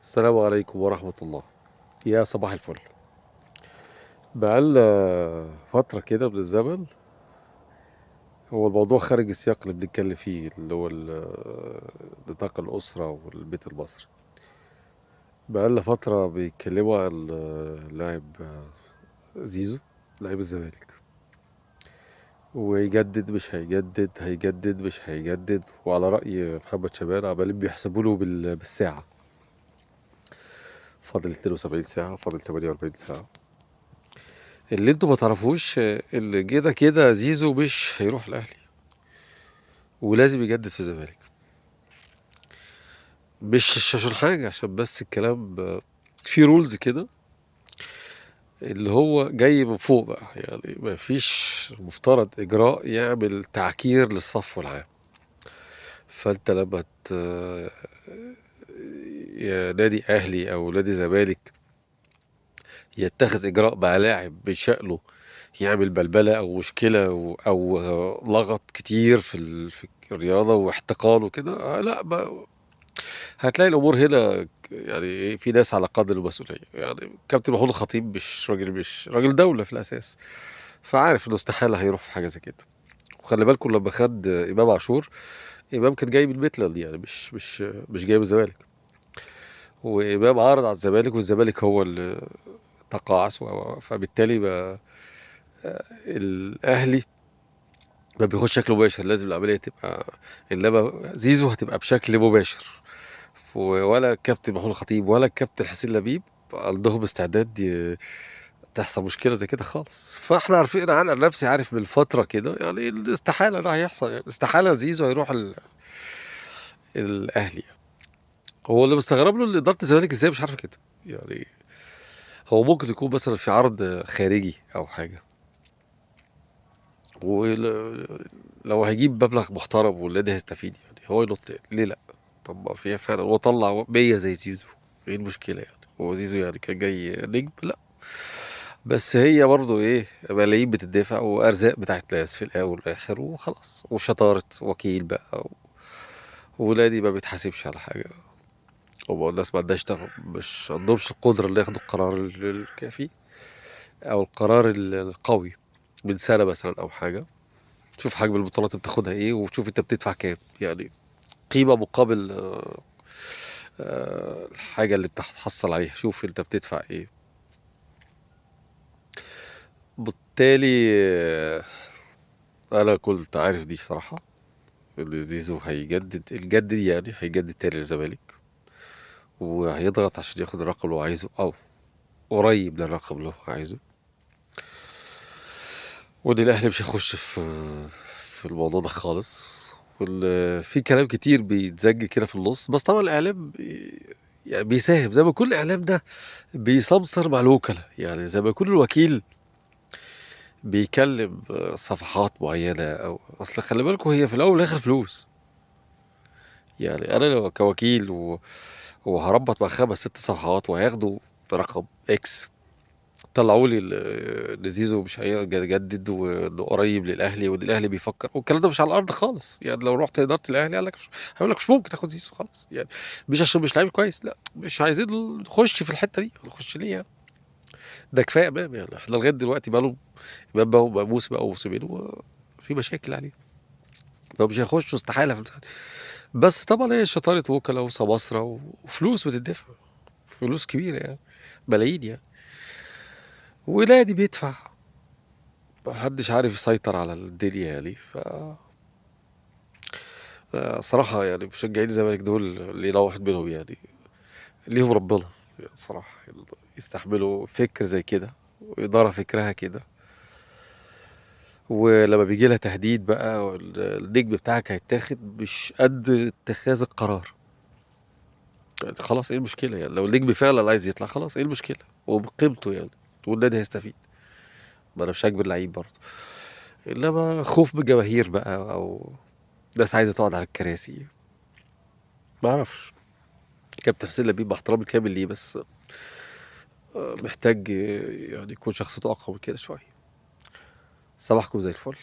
السلام عليكم ورحمة الله. يا صباح الفل. بقالنا فترة كده من الزمن. هو الموضوع خارج السياق اللي بنتكلم فيه اللي هو نطاق الأسرة والبيت المصري. بقالنا فترة بيتكلموا عن لاعب زيزو، لاعب الزمالك، ويجدد مش هيجدد، هيجدد مش هيجدد، وعلى رأي محمد شبان عمالين بيحسبوا له بالساعة. فاضل 72 ساعة، فاضل 48 ساعة. اللي انتوا ما تعرفوش اللي كده كده زيزو مش هيروح الاهلي، ولازم يجدد في الزمالك. مش عشان حاجه، عشان بس الكلام في رولز كده اللي هو جاي من فوق بقى، يعني ما فيش مفترض اجراء يعمل تعكير للصف العام. فانت لما يا نادي اهلي او نادي زمالك يتخذ اجراء مع لاعب بشأنه يعمل بلبلة او مشكلة او لغط كتير في الرياضة واحتقان وكده، لا هتلاقي الامور هنا يعني في ناس على قدر المسؤولية. يعني كابتن محمود الخطيب مش راجل دولة في الاساس، فعارف انه استحالة هيروح في حاجة زي كده. وخلي بالكم لما خد امام عاشور، امام كان جاي من ميتلاند، يعني مش جاي من الزمالك. وامام عرض على الزمالك والزمالك هو اللي تقاعس، فبالتالي ما الاهلي ما بياخدش شكل مباشر، لازم العمليه تبقى، انما زيزو هتبقى بشكل مباشر. ولا الكابتن محمود الخطيب ولا الكابتن حسين لبيب عندهم استعداد تحصل مشكله زي كده خالص. فاحنا عارفين، انا عن نفسي عارف من فتره كده يعني استحاله ده هيحصل، يعني استحاله زيزو هيروح الاهلي. هو اللي مستغرب له ان اداره الزمالك ازاي مش عارفه كده. يعني هو ممكن يكون مثلا في عرض خارجي او حاجه، ولو هيجيب مبلغ محترم والنادي هيستفيد، يعني هو ينط ليه لا؟ طب ما في فعلا هو طلع 100 زي زيزو، ايه المشكله يعني؟ هو زيزو يعني كان جاي نجم؟ لا. بس هي برضه ايه، ملايين بتدفع وارزاق بتاعت ناس في الاول والاخر وخلاص، وشطاره وكيل بقى ونادي ما بيتحاسبش على حاجه. هو الناس ما عندهاش مش عندهمش القدره اللي ياخدوا القرار الكافي او القرار القوي من سنه مثلا او حاجه. شوف حجم البطولات اللي بتاخدها ايه، وشوف انت بتدفع كام، يعني قيمة مقابل الحاجة اللي بتحصل عليها. شوف انت بتدفع ايه. بالتالي انا كنت عارف دي صراحة، ان زيزو الجدد يعني هيجدد تاني للزمالك، وهيضغط عشان ياخد الرقم اللي هو عايزه او قريب للرقم اللي هو عايزه. وان الاهلي مش هيخش في الموضوع ده خالص. في كلام كتير بيتزج كده في النص، بس طبعا الاعلام يعني بيساهم زي ما كل الاعلام ده بيسمسر مع الوكلاء. يعني زي ما يكون الوكيل بيكلم صفحات معينة، او اصل خلي بالكوا هي في الاول والاخر فلوس. يعني انا لو كوكيل وهربط مع خمس ست صفحات وهياخدوا رقم اكس، طلعوا لي ان زيزو مش هيجدد وانه قريب للاهلي وان الاهلي بيفكر، والكلام ده مش على الارض خالص. يعني لو رحت اداره الاهلي قال لك هيقول لك مش ممكن تاخد زيزو خالص، يعني مش عشان مش لعيب كويس، لا مش عايزين نخش في الحته دي. نخش ليه يعني؟ ده كفايه امام. يعني احنا لغايه دلوقتي بقاله امام بقى موسم او موسمين وفي مشاكل عليه، فمش هيخشوا استحاله في الامتحان. بس طبعا هي شطاره وكلاء وسماسره وفلوس بتدفع، فلوس كبيره يعني، ملايين يعني، ونادي بيدفع، محدش عارف يسيطر على الدنيا يعني. صراحة يعني مشجعين الزمالك دول اللي واحد منهم يعني ليهم ربنا، يعني صراحة يعني يستحملوا فكر زي كده وإدارة فكرها كده. ولما بيجي لها تهديد بقى النجم بتاعك هيتاخد، مش قد اتخاذ القرار. يعني خلاص ايه المشكلة؟ يعني لو النجم فعلا عايز يطلع خلاص ايه المشكلة؟ وبقيمته يعني، والنادي هيستفيد. ما انا مش هجبر اللعيب برضه، انما خوف من الجماهير بقى او ناس عايزة تقعد على الكراسي، ما اعرفش. كابتن حسين لبيب مع احترامي الكامل ليه، بس محتاج يعني يكون شخصيته اقوى من كده شويه. صباحكم زي الفل.